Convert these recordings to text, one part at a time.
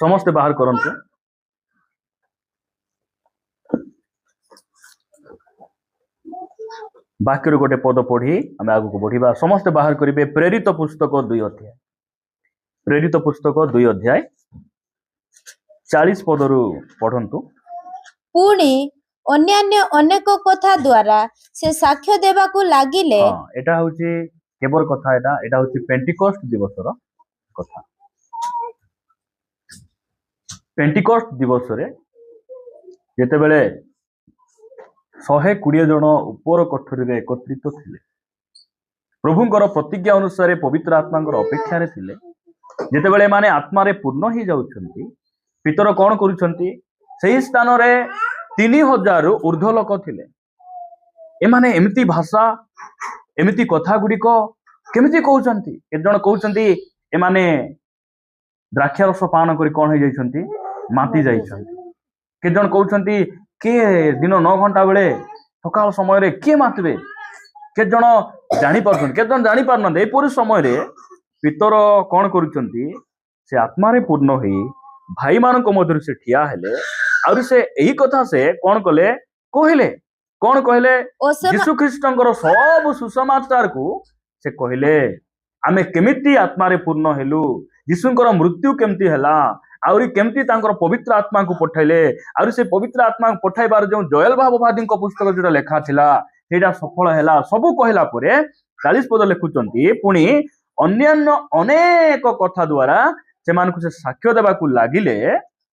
समस्ते बाहर करते वाक्य गोटे पद पढ़ी आम आग को बढ़िबा समस्ते बाहर करेंगे प्रेरित पुस्तक 2 अध्याय प्रेरित पुस्तक 2 अध्याय 40 पदरु पढ़ंतु पुणी अन्यान्य अनेक कथा द्वारा से साक्ष्य देबाकू लागिले एटा होची केबर कथा एटा होची पेंटिकोस्ट दिवसर कथा पेंटिकोस्ट दिवस रे जेते बेले 120 जन उपर कोठरी रे एकत्रित थिले प्रभुंकर प्रतिज्ञा अनुसार पवित्र आत्मांकर अपेक्षा रे थिले जेते बेले माने आत्मा रे पूर्ण ही जाउछंती पितर कोन करूछंती सही स्थान रे 3000 रु ऊर्ध्व लोक थिले एमाने एमिति भाषा एमिति कथा गुड़िक केमिति कहउछंती एक जन कहउछंती एमाने द्राक्षारस पान करी कोन हो जाइछंती माती जाइछंती के जन कहउछंती के दिन 9 घंटा बेले सकाल समय रे के मातबे के जन जानि परछन के जन जानि पारन ए पूरी समय रे पितर कोन करूछंती से आत्मा रे पूर्ण होई भाई मान को मधुर से ठिया हेले और से एही कथा से कोन कले कहले कोन कहले यीशु ख्रीष्टंकर सब सुसमाचार को से कहले आमे केमिति आत्मा रे पूर्ण हेलु यीशुंकर मृत्यु केमिति हला आउरी केमिति तांकर पवित्र आत्मा को पठाइले आउरी से पवित्र आत्मा को पठाइबार जो जयल भाववादी पुस्तक जोटा लेखा थिला सेटा सफल हैला सबु कहला परे 40 पद लिखुचंती पुणी अन्यान्य अनेक कथा द्वारा से मान को से साक्ष्य देबा को लागिले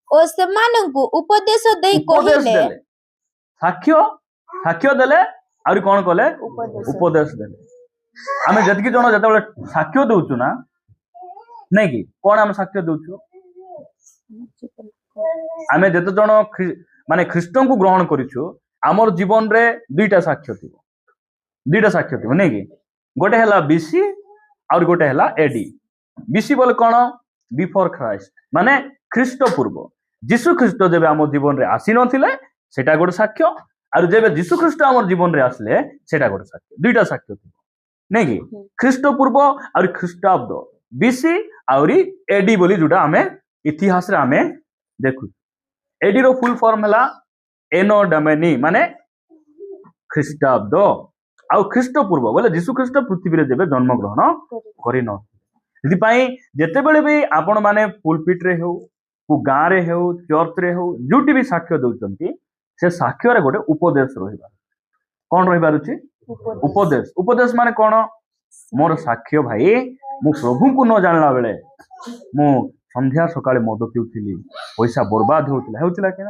ओ सेमानंकु उपदेश देई कहिले साक्ष्य साक्ष्य देले आउरी कोन कले उपदेश देले आमे जतकी जण जते बेले साक्ष्य दउछु ना नै कि कोन हम साक्ष्य दउछु आमे जते जण माने ख्रीष्टन को ग्रहण करिछु हमर जीवन रे दुईटा साक्ष्य थिबो नै कि गोटे हला बीसी और गोटे हला एडी बीसी बोले कोन बिफोर क्राइस्ट माने ख्रीष्ट पूर्व यीशु ख्रीष्ट जेबे हमर जीवन रे आसी नथिले सेटा गोटे साक्ष्य और जेबे यीशु ख्रीष्ट हमर जीवन रे आसले सेटा गोटे साक्ष्य दुईटा साक्ष्य थिबो नै कि ख्रीष्ट पूर्व और ख्रीष्टाब्द बीसी और एडी बोली जोटा हमें इतिहास रे हमें देखु एडी रो फुल फॉर्म हला एनो डोमिनी माने ख्रीष्टाब्द आ ख्रीष्ट पूर्व बोले यीशु ख्रीष्ट पृथ्वी रे जेबे जन्म ग्रहण करि न जति पई जेते बेले भी आपण माने पुलपिट रे हो को गां रे हो चर्च रे हो जोटी भी साक्ष्य दउचंती से साक्ष्य रे गोटे उपदेश रहिबा कोन रहिबा रुची उपदेश उपदेश माने कोन मोर साक्ष्य भाई मु प्रभु को न जानला बेले मु संध्या सकाळे मद पिउथिली पैसा बर्बाद होउतिला कि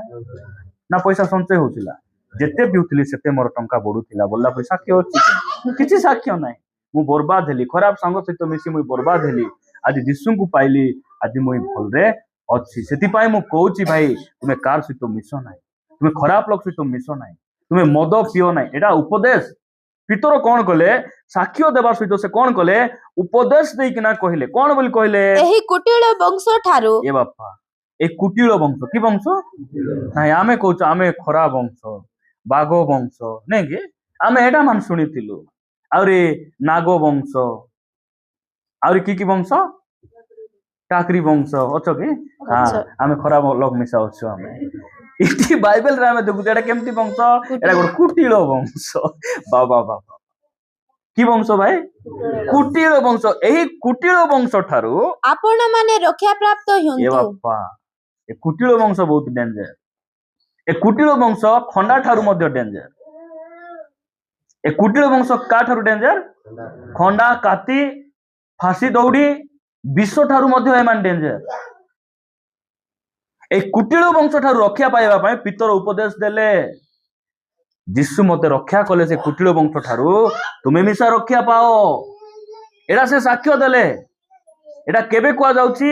ना पैसा संचय होउतिला जेते पिउथिली सेते मोर टंका बढुतिला बोलला पैसा के अछि किछि साक्ष्य नाही मु बर्बाद हेली खराब संग सहित मिसी मु बर्बाद हेली आज यीशु को पाइली आज मु भल रे अछि सेति पई मु कहूची भाई तुमे कार सहित मिसो नाही तुमे खराब लोक सहित मिसो नाही तुमे मद पियो नाही एटा उपदेश पितर कोन कले साक्ष्य देबा सहित से कोन कले उपदेश देई किना कहिले कोन बोली कहिले एही कुटिल वंश ठारू ए बापा ए कुटिल वंश की वंश नाही आमे कहू आमे खरा वंश बागो वंश नै कि आमे एटा मान सुनिथिलु आउरी नागो वंश आउरी की वंश टाकरी वंश अछ कि हां आमे खरा लोक मिसा अछ आमे इति बाइबल रे आमे देखु एटा केमती वंश एटा गोट कुटिल वंश बाबा बाबा की वंश भाई कुटिल वंश एही कुटिल वंश ठारू आपण माने रक्षा प्राप्त ए होंतु बापा ए कुटिल वंश बहुत डेंजर ए कुटिल वंश खंडा ठारू मध्ये डेंजर ए कुटिल वंश का ठारू डेंजर खंडा काती फांसी दौड़ी विष ठारू मध्ये एमान डेंजर ए कुटिल वंश ठारू रक्षा पाइबा पय पितर उपदेश देले यीशु मते रक्षा कले से कुटिल वंश ठारू तुमे मिसा रक्षा पाओ एडा से साक्ष्य देले एडा केबे कुआ जाउची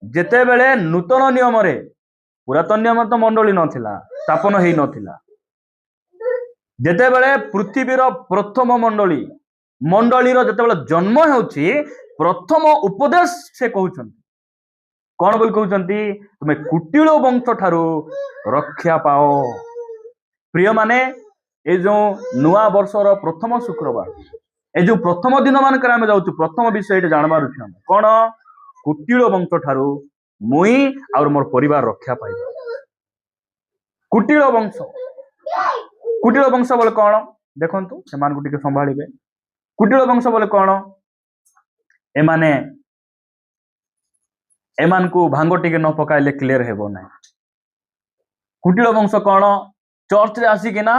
जेते बेले नूतन नियम रे पुरातन नियम तो मंडली नथिला स्थापन हेई नथिला जेते बेले पृथ्वीर प्रथम मंडली रो जेते बेले जन्म हेउची प्रथम उपदेश से कहउछन कोन बोल कहउछंती तुमे कुटिल वंश ठारू रक्षा पाओ प्रिय माने ए जो नुआ वर्षर प्रथम शुक्रवार ए जो प्रथम दिन मानकर आमे जाउछु प्रथम विषय जानबार छि हम कोन कुटिल वंश ठारू मुई और मोर परिवार रक्षा पाइबा। कुटिल वंश, कुटिल वंश बोले कौन देखंतु सेमान को टिके संभाळिबे। कुटिल वंश बोले कौन एमाने एमान को भांग टिके न पकाइले क्लियर हेबो ना। कुटिल वंश कौन चर्च रे आसिकिना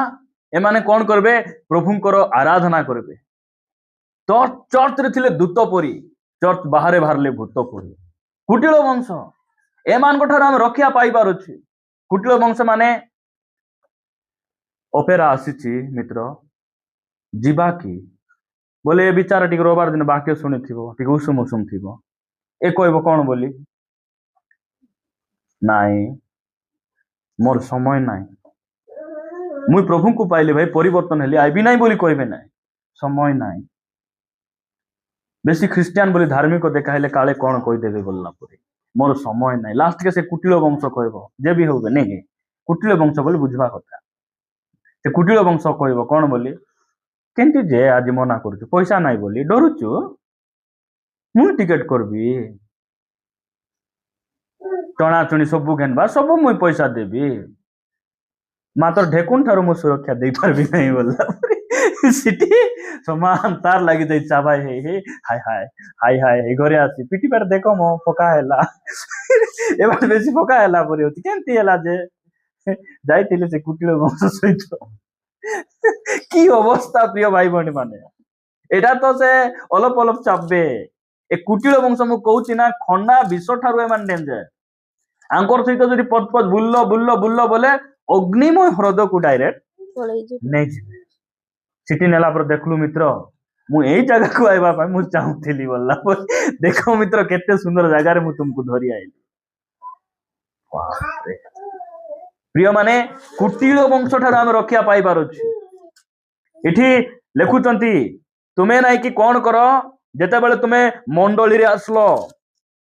एमाने कौन करबे प्रभुंकर आराधना करबे। तो चर्च रे थिले दूत परी, चर्च बाहरे बाहरले भूत परी। कुटिल वंश एमान को ठार हम रक्षा पाइबार अछि। कुटिल वंश माने ओपेरा आसीची मित्र जीवा की बोले ए विचार टिक रविवार दिन वाक्य शुणी टिक उषुम उषुम थी ए कहब कौन बोली नाई मोर समय नाई मुई प्रभु को पाइले भाई परिवर्तन हेली आईबी नाई बोली कहबे ना समय नाई। बेसी ख्रिस्टियान बोली धार्मिक देखा हेले काले कौन कहीदेवे बोलला परी मोर समय नाई। लास्ट के से कुटिल वंश कहब जे भी होबे नहीं कि कुटिल वंश बोली बुझवा कथा। से कुटिल वंश कहब कौन बोली केंती जे आज मना करूछु पैसा नाई बोली डरुछु मुई टिकेट करबी टणाचुणी सबू घेनबा सबू मुई पैसा देबी मात्र ढेकुन ठारू मु सुरक्षा दे पारबी नहीं बोलला सिटी समान तार लागि जाई चाबाई हे हाय हाय हाय हाय घरे आसी पिटी पर देखो मो पका हैला ए बात बेसी पका हैला परी होती केंती हैला जे जाइतिले से कुटिल वंश सहित की अवस्था प्रिय भाई बहनी माने एटा तो से अलप अलप चाबे ए कुटिल वंश मु कहूची ना खंडा विष ठारू एमान डेंजर आंकर सहित जदि पद पद बुल्लो बुल्लो बुल्लो बोले अग्निमय ह्रद को डायरेक्ट नहीं जिबे सिटी नेला पर देखलु मित्र मु एई जगह को आइबा पाई मु चाहूथिली बोलला देखो मित्र केते सुंदर जगह रे मु तुमको धरि आइली। बाप रे प्रिय माने कुटिल वंश ठार हम रक्षा पाई पारुछि। इठी लेखुचंती तुमे नाइ कि कोन करो जेते बेले तुमे मंडली रे आसलो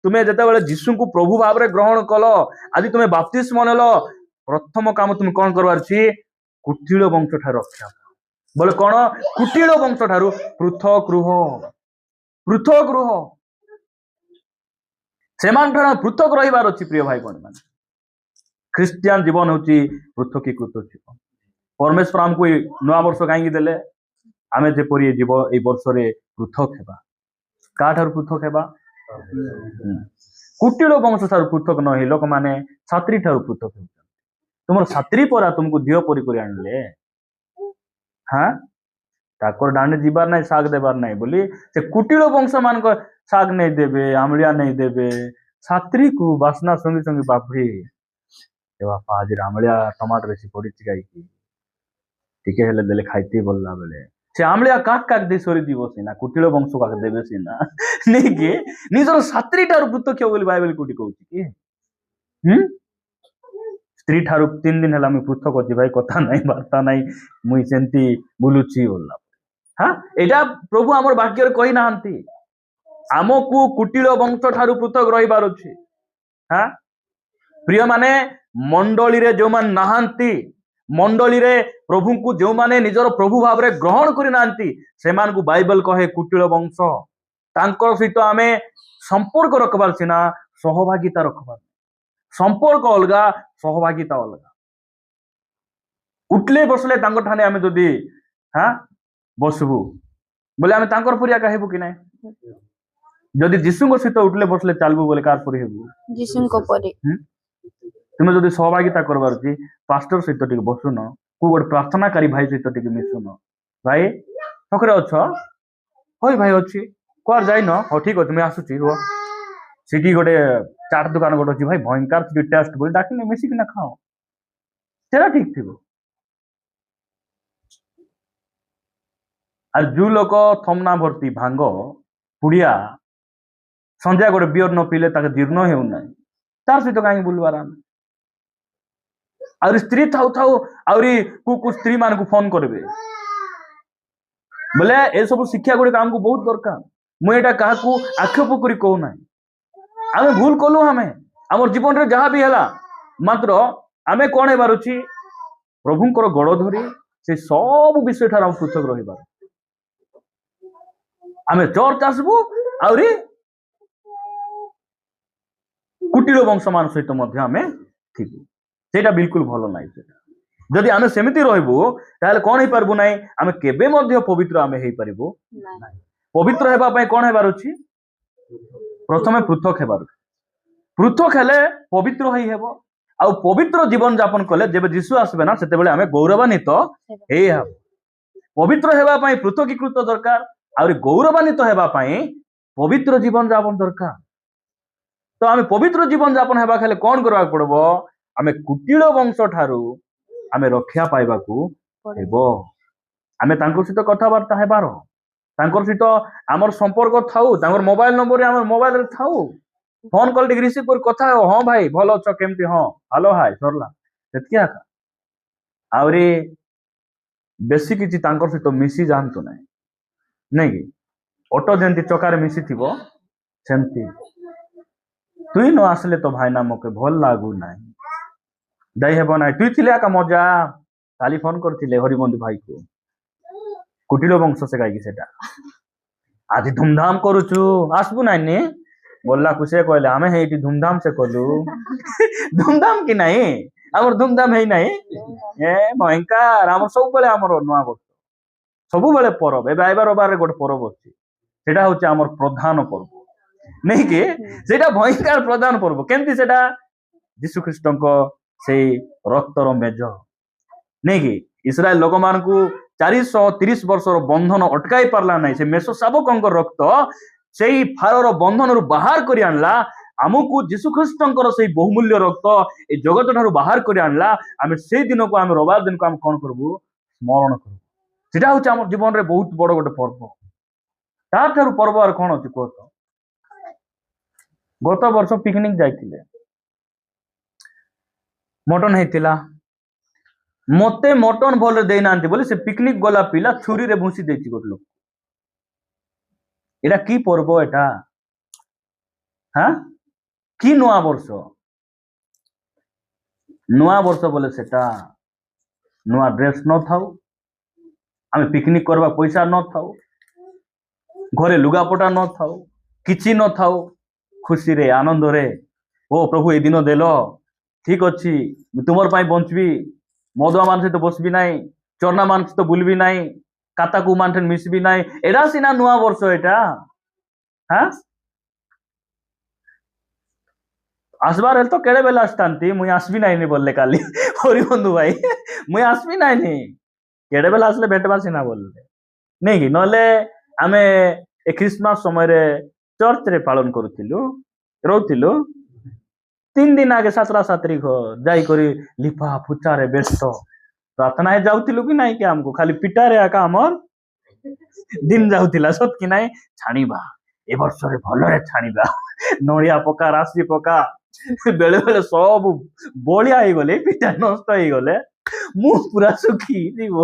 तुमे जेते बेले यीशु को प्रभु भाव रे ग्रहण कलो आदि तुमे बपतिस्मा नेलो प्रथम काम तुम कोन करवार छी कुटिल वंश ठार रक्षा बोले कौन कुटिल वंश ठारू पृथक रुह पृथक रुह सेमान ठार पृथक रहिबार अछि। प्रिय भाई बहन माने ख्रिस्टियान जीवन होची पृथकीकृत जीवन। परमेश्वर हमको नया वर्ष कहीं देले आमे जेपरी जीव ए वर्ष रे पृथक हेबा का ठार पृथक हेबा कुटिल वंश ठार पृथक न हे लोक माने छात्री ठार पृथक हे तुमर छात्री परा तुमको दियो परी कर आनले हाँ ताकर डांडे जीवार नहीं साग देवार नहीं बोली से कुटिल वंश मान को साग नहीं देबे आमलिया नहीं देबे छात्री को बासना संगी संगी बापरी ए बापा आज आमलिया टमाटर बेसी पड़ी गाई की टिके हेले देले खाइती बोलला बेले से आमलिया काक काक दे सोरी दिबो सिना कुटिल वंश काक देबे सिना नहीं के निजर छात्री ठार पुतक बोली बाइबल कोटी कहूची की स्त्री ठारू 3 दिन है पृथक अच्छी भाई कथा नहीं बार्ता नहीं मुई सेमती बुलुची बोलला हाँ एटा प्रभु आमर वाक्य कही ना आमको कुटिल वंश ठारू पृथक रहिबार अछि। हाँ प्रिय माने मंडली रे जो मान नहांती मंडली रे प्रभु को जो माने निजर प्रभु भाव रे ग्रहण करि नांती सेमान को बाइबल कहे कुटिल वंश तांकर सहित आमे संपर्क रखबार सिना सहभागिता रखबार संपर्क अलगा सहभागिता अलगा उठले बसले तांकर ठाने आमे जदि हाँ बसबू बोले आमे तांकर परिया कहबू कि नहीं जदि यीशु सहित उठले बसले चलबू बोले कार परि हेबू यीशु को परि तुमे जदि सहभागिता करबार छी पास्टर सहित टिक बसुन को गोटे प्रार्थनाकारी भाई सहित टिक मिसुन भाई सखरे अछ होय भाई अछि कुआर जाइन हो ठीक अछि मैं आसुची हो सिटी गोटे चाट दुकान गोटे अच्छी भाई भयंकर टेस्ट बोली डाकिले मिसिक ना खाओ तेरा ठीक थी और जो लोक थमना भर्ती भांग पुड़िया संध्या गोटे बियर न पीले ताके जीर्ण हेउना तार सहित कहीं बुलवार और स्त्री थाउ थाउ आउरी को स्त्री मान को फोन करबे बोले ए सब शिक्षा गुड़े हमको बहुत दरकार मुझे क्या आक्षेप करी कहूना आमे भूल कलु हमें आम जीवन रे जहाँ भी है मात्र आमे कौन है बारुची प्रभुंकर गड़ धरी से सब विषय ठार पृथक रहिबार आमे चर्च आसबू आउरी କୁଟିଳ ବଂଶ ମାନ ସହିତ ମଧ୍ୟ ଆମେ ଥିବୁ ସେଇଟା ବିଲକୁଲ ଭଲ ନାହିଁ ସେଟା ଯଦି ଆମେ ସେମିତି ରହିବୁ ତାହେଲେ କଣ ହେଇପାରିବୁ ନାହିଁ ଆମେ କେବେ ମଧ୍ୟ ପବିତ୍ର ଆମେ ହେଇପାରିବୁ ନାହିଁ ପବିତ୍ର ହେବା ପାଇଁ କଣ ହେବାର ଅଛି ପ୍ରଥମେ ପୃଥକ ହେବାର ଅଛି ପୃଥକ ହେଲେ ପବିତ୍ର ହେଇ ହେବ ଆଉ ପବିତ୍ର ଜୀବନ ଯାପନ କଲେ ଯେବେ ଯୀଶୁ ଆସିବେ ନା ସେତେବେଳେ ଆମେ ଗୌରବାନ୍ୱିତ ହେଇ ହେବ ପବିତ୍ର ହେବା ପାଇଁ ପୃଥକୀକୃତ ଦରକାର ଆହୁରି ଗୌରବାନ୍ୱିତ ହେବା ପାଇଁ ପବିତ୍ର ଜୀବନ ଯାପନ ଦରକାର ତ ଆମେ ପବିତ୍ର ଜୀବନ ଯାପନ ହେବା ହେଲେ କଣ କରିବାକୁ ପଡିବ ଆମେ କୁଟିଳ ବଂଶ ଠାରୁ ଆମେ ରକ୍ଷା ପାଇବାକୁ ହେବ ଆମେ ତାଙ୍କ ସହିତ କଥାବାର୍ତ୍ତା ହେବାର ତାଙ୍କର ସହିତ ଆମର ସମ୍ପର୍କ ଥାଉ ତାଙ୍କର ମୋବାଇଲ ନମ୍ବର ଆମର ମୋବାଇଲରେ ଥାଉ ଫୋନ କଲ ଟିକେ ରିସିଭ କରି କଥା ହେବ ହଁ ଭାଇ ଭଲ ଅଛ କେମିତି ହଁ ହ୍ୟାଲୋ ହାଇ ସରିଲା ସେତିକି ଆକା ଆହୁରି ବେଶୀ କିଛି ତାଙ୍କର ସହିତ ମିଶି ଯାଆନ୍ତୁ ନାହିଁ ନାଇଁ କି ଅଟୋ ଯେମିତି ଚକାରେ ମିଶିଥିବ ସେମିତି ତୁଇ ନ ଆସିଲେ ତ ଭାଇନା ମତେ ଭଲ ଲାଗୁନାହିଁ ଯାଇ ହେବ ନାହିଁ ତୁଇ ଥିଲେ ଆକା ମଜା କାଲି ଫୋନ କରିଥିଲେ ହରିବନ୍ଧୁ ଭାଇକୁ କୁଟିଳ ବଂଶ ସେ କାହିଁକି ସେଟା ଆଜି ଧୁମଧାମ କରୁଛୁ ଆସିବୁ ନାଇଁ ବୋଲାକୁ ସେ କହିଲେ ଆମେ ହେଇଠି ଧୁମଧାମ ସେ କଲୁ ଧୁମଧାମ କି ନାହିଁ ଆମର ଧୁମଧାମ ହେଇନାହିଁ ଏ ଭୟଙ୍କର ଆମର ସବୁବେଳେ ଆମର ନୂଆ ବର୍ଷ ସବୁବେଳେ ପରବ ଏବେ ଆଇବାର ବାରରେ ଗୋଟେ ପରବ ଅଛି ସେଟା ହଉଛି ଆମର ପ୍ରଧାନ ପର୍ବ ନାଇଁ କି ସେଇଟା ଭୟଙ୍କର ପ୍ରଧାନ ପର୍ବ କେମିତି ସେଟା ଯୀଶୁ ଖ୍ରୀଷ୍ଟଙ୍କ ସେଇ ରକ୍ତର ମେଜ ନାଇଁ କି ଇସ୍ରାଏଲ ଲୋକମାନଙ୍କୁ 430 ବର୍ଷର ବନ୍ଧନ ଅଟକାଇ ପାରିଲା ନାହିଁ ସେ ମେଷ ଶାବକଙ୍କ ରକ୍ତ ସେଇ ଫାରର ବନ୍ଧନରୁ ବାହାର କରି ଆଣିଲା ଆମକୁ ଯୀଶୁ ଖ୍ରୀଷ୍ଟଙ୍କର ସେଇ ବହୁମୂଲ୍ୟ ରକ୍ତ ଏ ଜଗତ ଠାରୁ ବାହାର କରି ଆଣିଲା ଆମେ ସେଇ ଦିନକୁ ଆମେ ରବିବାର ଦିନକୁ ଆମେ କଣ କରିବୁ ସ୍ମରଣ କରିବୁ ସେଟା ହଉଛି ଆମ ଜୀବନରେ ବହୁତ ବଡ ଗୋଟେ ପର୍ବ ତାଠାରୁ ପର୍ବ ଆଉ କଣ ଅଛି କୁହ ତ ଗତ ବର୍ଷ ପିକନିକ ଯାଇଥିଲେ ମଟନ ହେଇଥିଲା ମତେ ମଟନ ଭଲରେ ଦେଇନାହାନ୍ତି ବୋଲି ସେ ପିକନିକ ଗଲା ପିଲା ଛୁରୀରେ ଭୁଷି ଦେଇଛି ଗୋଟେ ଲୋକ ଏଟା କି ପର୍ବ ଏଟା ହଁ କି ନୂଆ ବର୍ଷ ବୋଲେ ସେଟା ନୂଆ ଡ୍ରେସ ନଥାଉ ଆମେ ପିକନିକ କରିବା ପଇସା ନଥାଉ ଘରେ ଲୁଗାପଟା ନଥାଉ କିଛି ନଥାଉ ଖୁସିରେ ଆନନ୍ଦରେ ଓ ପ୍ରଭୁ ଏ ଦିନ ଦେଲ ଠିକ ଅଛି ମୁଁ ତୁମର ପାଇଁ ବଞ୍ଚିବି ମଦୁଆ ମାନଙ୍କ ସହିତ ବସିବି ନାହିଁ ଚର୍ଣ୍ଣା ମାନଙ୍କ ସହିତ ବୁଲିବି ନାହିଁ କାତାକୁ ମାନ ମିଶିବି ନାହିଁ ଏଟା ସିନା ନୂଆ ବର୍ଷ ଏଟା ହଁ আসবার হেলে তো কেড়ে বেলা আসতান্তি মুই আসবি নাইনি বললে কালি হরিবন্ধু ভাই মুই আসবি নাইনি কেড়ে বেলা আসলে ভেটবা সিনা বললে নেই কি নলে ଆମେ ଏ ଖ୍ରୀଷ୍ଟମାସ ସମୟରେ ଚର୍ଚ୍ଚରେ ପାଳନ କରୁଥିଲୁ ରହୁଥିଲୁ 3 ଦିନ ଆଗେ ସାତଟା ସାତରି ଯାଇକରି ଲିପା ଫୁଚାରେ ବ୍ୟସ୍ତ ପ୍ରାର୍ଥନା ହେ ଯାଉଥିଲୁ କି ନାଇଁ କି ଆମକୁ ଖାଲି ପିଟାରେ ଆକା ଆମର ଦିନ ଯାଉଥିଲା ସତ କି ନାଇଁ ଛାଣିବା ଏ ବର୍ଷରେ ଭଲରେ ଛାଣିବା ନଡ଼ିଆ ପକା ରାଶି ପକା ବେଳେ ବେଳେ ସବୁ ବଳିଆ ହେଇଗଲେ ପିଠା ନଷ୍ଟ ହେଇଗଲେ ମୁଁ ପୁରା ଶୁଖି ଯିବ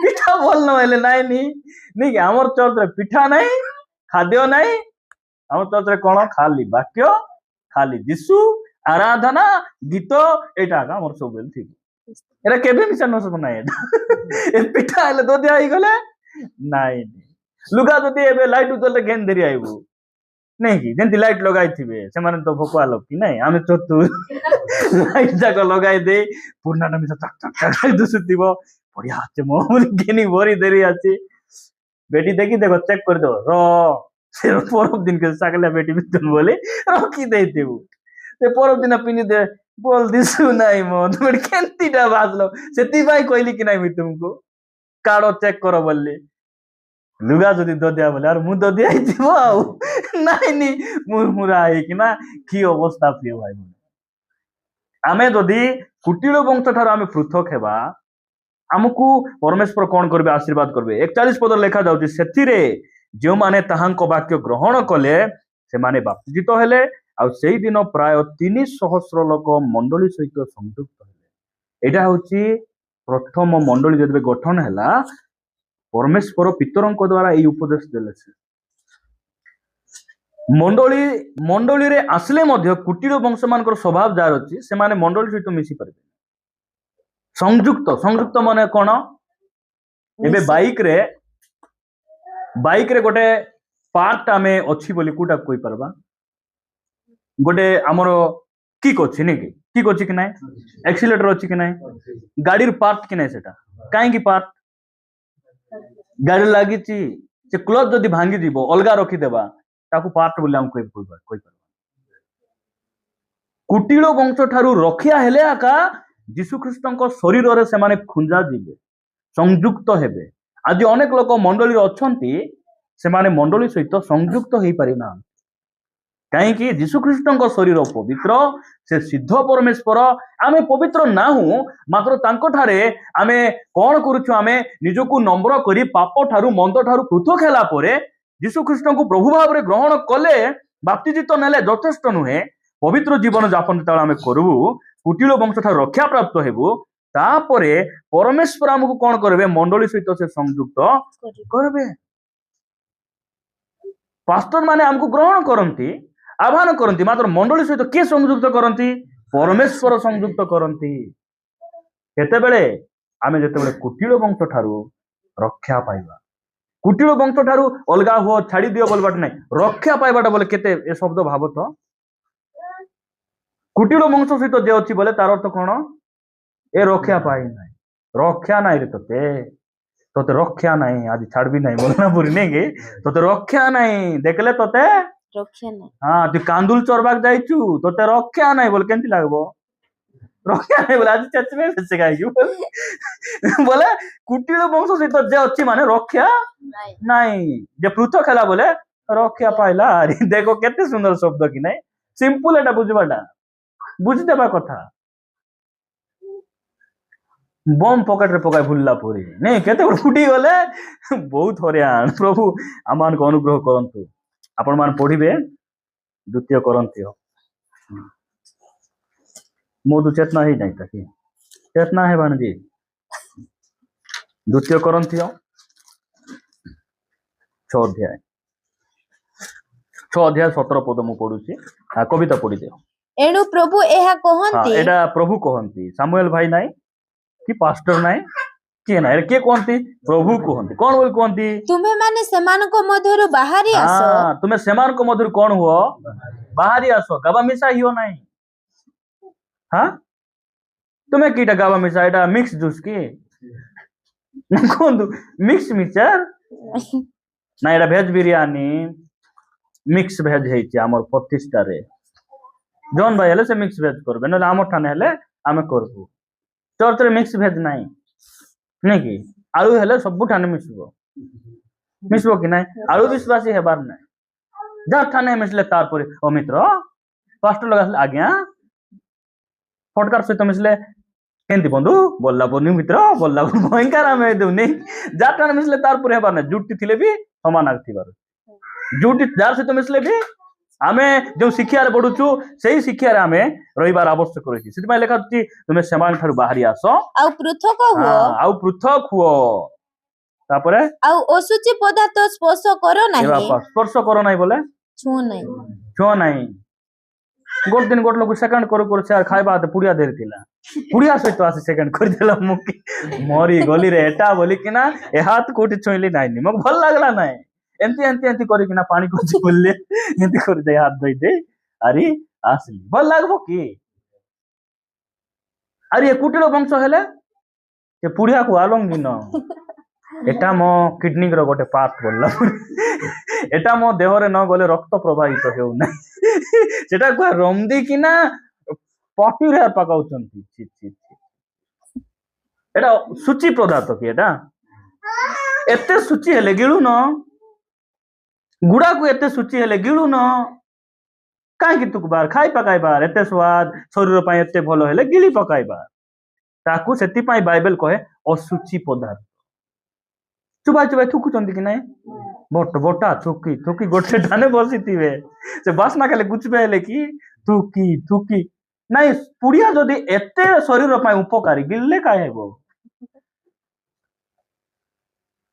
ପିଠା ଭଲ ନହେଲେ ନାଇଁନି ନାଇଁ ଆମର ଚର୍ଚ୍ଚରେ ପିଠା ନାହିଁ ଖାଦ୍ୟ ନାହିଁ ଆମ ଚର୍ଚ୍ଚରେ କଣ ଖାଲି ବାକ୍ୟ ଖାଲି ଯୀଶୁ ଆରାଧନା ଗୀତ ଏଇଟା ଆକା ଆମର ସବୁବେଳେ ଠିକ ଏଟା କେବେ ମିଶା ନସବ ନାହିଁ ଏଟା ଏ ପିଠା ହେଲେ ଦଦିଆ ହେଇଗଲେ ନାଇଁ ଲୁଗା ଯଦି ଏବେ ଲାଇଟ ଉତଲେ ଘେନ ଧରି ଆଇବୁ ନାଇଁ କି ଯେମିତି ଲାଇଟ ଲଗାଇଥିବେ ସେମାନେ ତ ଭୋକୁଆ ଲୋକ କି ନାଇଁ ଆମେ ଚତୁ ଲାଇଟ ଯାକ ଲଗାଇ ଦେଇ ପୁରୁଣାଟା ମିଶା ଚକ ଚକ ଦୁସୁଥିବ ବଢିଆ ଅଛି ମୋ ଘେନି ଭରି ଦେରି ଅଛି बेटी देखी देखो चेक कर दो रो से परब दिन के सकला बेटी बितन बोले रखी देते वो ते परब दिन पिनी दे बोल दिसु नाही मो तुम केंतीटा बाजलो सेति भाई कहली कि नाही मी तुमको काढो चेक करो बोलले लुगा जदि ददिया बोले यार मु ददिया आइथिबो आउ नाही नी मुरमुरा आइ कि ना की अवस्था प्रिय भाई आमे जदि कुटिल वंश ठार आमे पृथक हेबा आमको परमेश्वर कौन करबे आशीर्वाद करबे 41 पद लेखा जाउची सेथिरे जो माने ताहांक वाक्य ग्रहण कले से माने बाप्तिजित हेले आ सेही दिन प्राय 300 लोक मंडली सहित संयुक्त हेले एटा होची प्रथम मंडली जदि गठन हैला परमेश्वर पितरंक द्वारा एई उपदेश देले से मंडली रे आसले मध्य कुटिल वंश मानकर स्वभाव जार अछि से माने मंडली सहित मिसी परबे संयुक्त माने कौन एबे बाइक रे गोटे पार्ट आमे अच्छी बोली कोटा कोई परबा गोटे हमरो किक अच्छी नहीं किक अच्छी कि नहीं एक्सीलेटर अच्छी कि नहीं गाड़ी पार्ट कि नहीं सेटा कहीं पार्ट गाड़ी लगी से क्लच जदि भांगी जीव अलगा रखिदेबा ताकू पार्ट बोली आम कही कुटिल वंश ठारू रखिया हेले आका जीशुख्रीष्ट शरीर रे से माने खुंजा जीवे संयुक्त हेबे आज अनेक लोक मंडली अच्छी से माने मंडली सहित संयुक्त हो पारि ना कहीं जीशुख्रीष्ट शरीर पवित्र से सिद्ध परमेश्वर आमे पवित्र ना हूँ मात्र तांको आमे कौन करुछु आमे निजको नम्र करी पाप ठारू मंद ठारू पृथक हैला परे जीशुख्रीष्ट को प्रभु भाव में ग्रहण कले बाप्तिजित नेले यथेष्ट नुहे पवित्र जीवन जापन जो आम करू कुटिल वंश ठारू रक्षा प्राप्त हेबु तापरे परमेश्वर आमको कौन करबे मंडली सहित से संयुक्त करबे पास्टर माने आमको ग्रहण करती आह्वान करती मात्र मंडली सहित किए संयुक्त करती परमेश्वर संयुक्त करती केतेबेले आमे जेतेबेले कुटिल वंश ठारू रक्षा पाइबा कुटिल वंश ठारू अलगा हुओ छाड़ी दियो बोलबाट नहीं रक्षा पाइबाटा बोले केते ए शब्द भाव तो कुटिल वंश सहित जे अच्छी बोले तार अर्थ कौन ए रक्षा पाई ना रक्षा ना रे तोते रक्षा नहीं आज छाड़ भी नहीं बोलना पूरी नहीं कि तोते रक्षा नहीं देखले तोते रक्षा नहीं हाँ तू कांदुल चोरबाक जाइचु तोते रक्षा नहीं बोल केंती लागबो रक्षा नहीं बोले आज चचमे से गाइगु बोले कुटिल वंश सहित जे अच्छी माने रक्षा नहीं जे पृथक हैला बोले रक्षा पाइला अरे देखो केते सुंदर शब्द कि नहीं सिंपल एटा बुझबाटा बुझी देबा कथा बम पॉकेट रे पकाय भूलला पूरी नहीं केते फुटी गले बहुत हरियाण प्रभु आमान को अनुग्रह करंतु आपण मान पढ़िबे द्वितीय करंती मोदु चेतना ही नहीं ताकि चेतना है बानजी द्वितीय करंती 6 अध्याय 17 पद मु पढुची कविता पढ़ी दियो एणु प्रभु एहा कहंती एटा प्रभु कहंती सामुएल भाई नाही कि पास्टर नाही किए ना के कहंती प्रभु कहंती कौन बोल कहंती तुम्हें माने समान को मधुर बाहरी आसो तुम्हें समान को मधुर कौन हुआ बाहरी आसो गाबा मिसा हियो नहीं हाँ तुम्हें कीटा गाबा मिसा एटा मिक्स जूस की कौन दू मिक्स मिक्सचर ना एटा भेज बिरयानी मिक्स भेज हेछि हमर प्रतिष्ठा रे जॉन भाई हेले से मिक्स भेज करबे नले हमर ठाने हेले आमे करबू चर्च रे मिक्स भेज नहीं नहीं कि आलू हेले सब ठाने मिसबो कि नहीं आलू विश्वासी हेबार नहीं जा ठाने मिसले तार पर ओ मित्र पास्टर लगा आज्ञा फटकार सहित मिसले केंती बंधु बोलला बनी मित्र बोलला भयंकर आमे देउनी जा ठाने मिसले तार पर हेबार नहीं जुटी थिले भी समान आथिबार जुटी जार सहित मिसले भी आमे जो शिक्षा बढ़ुचु से शिक्षा आमे रहिबार आवश्यक रही से लेखा तुम्हें सेमान ठारू बाहरी आस आउ पृथक हुओ आउ पृथक हुओ तापरे आउ असुचि पदार्थ स्पर्श करो नाही स्पर्श करो नाही बोले छुओ नाही गोट दिन गोट लोग सेकंड करू से खाइबा त पुड़िया देर थिला पुड़िया सहित आसी सेकंड कर देला मुकी मरी गली रे एटा बोली कि ना ए हाथ कोठी छोइली नाही मग भल लागला नाही एंती एंती एंती करी कि ना पानी कोची बोलले एंती कर दे हाथ धोई दे अरे आसली भल लागबो की अरे ये कुटिल वंश हेले ये पुड़िया को आलंगी न एटा मो किडनी रो गोटे पार्ट बोलला एटा मो देह रे न गले रक्त प्रवाहित हेउ ना सेटा को रमदी कि ना पटी रे पकाउचंती छी छी छी एटा सूची पदार्थ की एटा एते सूची हेले गिळु न गुड़ा को एते सूची हेले गिळु न काहे तुक बार खाई पकाई बार एते स्वाद शरीर पय एते भलो हेले गिली पकाई बार ताकू सेति पय बाइबल कहे असुचि पदार्थ चुबा चुबा थुकुचंती कि नाही बोटा थुकी थुकी गोटे ठाने बसिथिबे से बासना खाले गुचबे हेले कि थुकी थुकी नाही पुड़िया जदी एते शरीर पय उपकारी गिलले काहे हेबो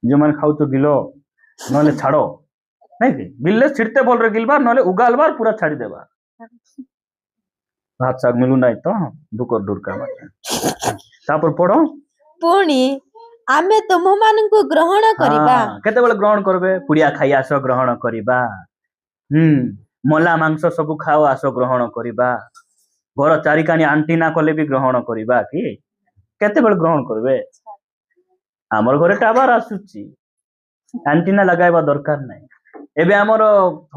जे मन खाउ तो गिलो नले छाड़ो नहीं कि गिल्ले छिड़ते बोल रहे गिलबार नले उगालबार पूरा छाड़ी देबार भात साग मिलू नहीं तो दुकर दूर का तापर पढ़ो पुणी आमे तुम मानकु ग्रहण करिबा केते बेले ग्रहण करबे पुड़िया खाई आसो ग्रहण करिबा मला मांस सब खाओ आसो ग्रहण करिबा घर चारिकानी आंटीना कले भी ग्रहण करवा कि केतेबेले ग्रहण करबे हमर घरे टावर आसुची आंटीना लगाइबा दरकार नाही एबे हमर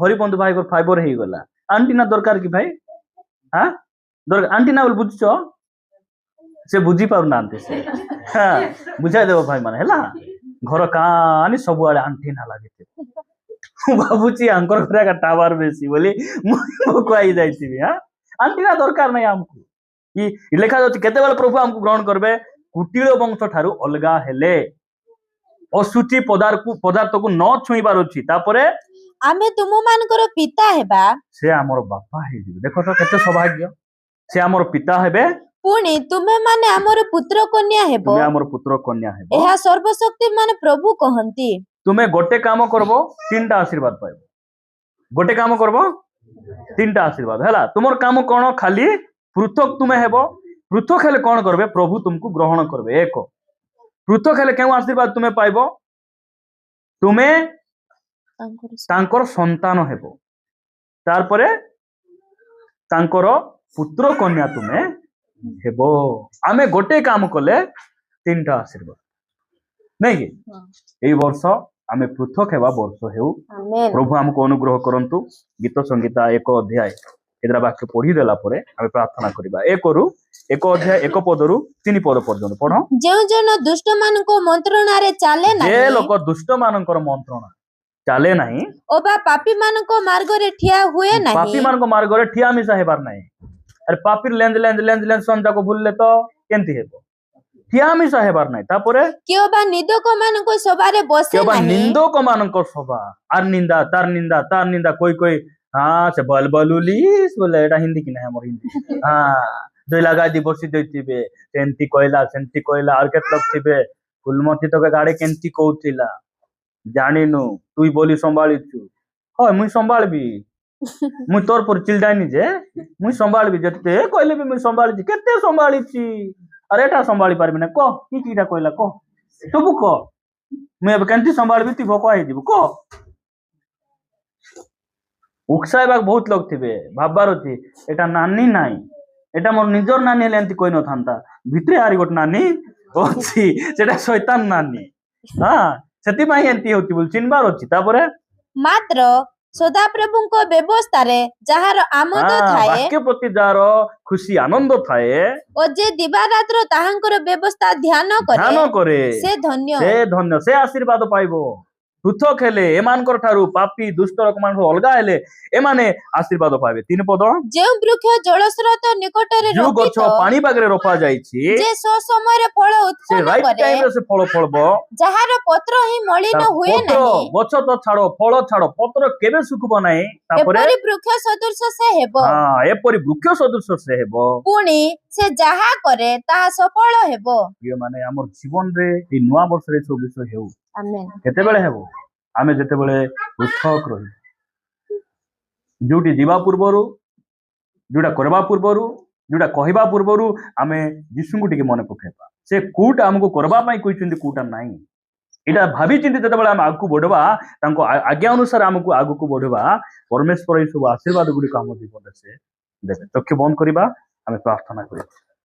हरिबंधु भाई को फाइबर हे गला आंटीना दरकार कि भाई हां दरकार आंटीना बोल बुझछो से बुझी पार नांते से हां बुझाइ देबो भाई माने हला घर कानी सब आड़े आंटीना लागिते बाबूजी अंकर घरे का टावर बेसी बोली मो कोई जाइतिबी हां आंटीना दरकार नाही हमको ई लेखा जाउची केतेबेले प्रभु हमको ग्रहण करबे कुटिल वंश ठारू अलगा हेले असुचि पदार्थ को न छुईबार अछि तापरे आमे तुम मानकर पिता हेबा से हमर बापा हे देखो तो केते सौभाग्य से हमर पिता हेबे पुणी तुमे माने हमर पुत्र कन्या हेबो तुमे हमर पुत्र कन्या हेबो एहा सर्वशक्ति माने प्रभु कहंती तुमे गोटे काम करबो तीनटा आशीर्वाद पाइबो गोटे काम करबो तीनटा आशीर्वाद हैला तुमर काम कोन खाली पृथक तुमे हेबो पृथक हेले कोन करबे प्रभु तुमको ग्रहण करबे एक पृथक हेले केउ आशीर्वाद तुमे पाइबो तुमे तांकर संतान हेबो तार परे तांकर पुत्र कन्या तुमे हेबो आमे गोटे काम कले तीनटा आशीर्वाद नहीं कि एई वर्ष आमे पृथक हेबा वर्ष हेउ आमेन प्रभु हमको अनुग्रह करंतु गीत संगीता एक अध्याय एदरा वाक्य पढ़ी देला परे आमे प्रार्थना करिबा एक अध्याय एक पदरु 3 पद पर्यंत पढो जेउ जन दुष्ट मानको मंत्रणा रे चाले जे नाही लोक दुष्ट मानकर मंत्रणा चाले नाही ओबा पापी मानको मार्ग रे ठिया हुए नाही पापी मानको मार्ग रे ठिया मिसा हेबार नाही अरे पापी लेंज संजा को भूलले तो केंती हेबो ठिया मिसा हेबार नाही तापरे केओबा निदक मानको सबारे बसे केबा नाही निंदक मानकर सभा आर निंदा तार निंदा कोई हाँ से बलबलुलिस बोले एटा हिंदी कि नाही हमर हिंदी हाँ दुई लगा दी बसी देतिबे सेंती कोइला और केत लोग थिबे फुलमती तो के गाड़ी केंती कहउथिला जानिनु तुई बोली संभाळिछु होय मुई संभाळबी मुई तोर पर चिल्डानी जे मुई संभाळबी जते कहले भी मुई संभाळिछि केते संभाळिछि अरे एटा संभाळी पारबी ना को कीटा कहला को तबु को मुई अब केंती संभाळबी ती भोको आइ दिबु को उकसाइबाक बहुत लोग थिबे भाबबार अछि एटा नानी नाही एटा मोर निजर नानी हेले एंती कोइ न थांता भितरे हारी गोट नानी अछि सेटा शैतान नानी हां सेति माई एंती होती बोल चिनबार अछि तापरे मात्र सदा प्रभुको व्यवस्था रे जहार आमोद थाए वाक्य प्रति जार खुशी आनंद थाए ओ जे दिवा रात्र ताहांकर व्यवस्था ध्यान करे से धन्य से आशीर्वाद पाइबो पृथक हेले एमानकर ठारू पापी दुष्ट लोक मान अलगा हेले एमाने आशीर्वाद पाइबे 3 पद जे वृक्ष जलस्रोत निकट रे जो गछ रोपित पानी बागरे रोपा जाईछि जे सो समय रे फल से उत्पन्न राइट करे टाइम रे से फल फलबो जहार पत्र ही मलिन तार हुए पत्र नाही गछ तो छाड़ो फल छाड़ो पत्र केबे सुखबो नाही तापरे एपरि वृक्ष सदृश से हेबो हां एपरि वृक्ष सदृश से हेबो पुणी से जहा करे ताहा सफल हेबो ये माने हमर जीवन रे ई नुवा वर्ष रे सब विषय हेउ आमेन केते बेले हेबो आमे जेते बेले पृथक रही जोटी जीवा पूर्वरु जोटा करबा पूर्वरु जोटा कहबा पूर्वरु आमे यीशु को टिके मने पकेबा से कूट हमको करबा पई कहिचंदी कूटा नाही एटा भाबी चिंती जेते बेले हम आगु बढ़बा तांको आज्ञा अनुसार हमको आगु को बढ़बा परमेश्वर ई सब आशीर्वाद गुडी काम जीवन से देबे चक्षु बंद करिबा आमे प्रार्थना करिबा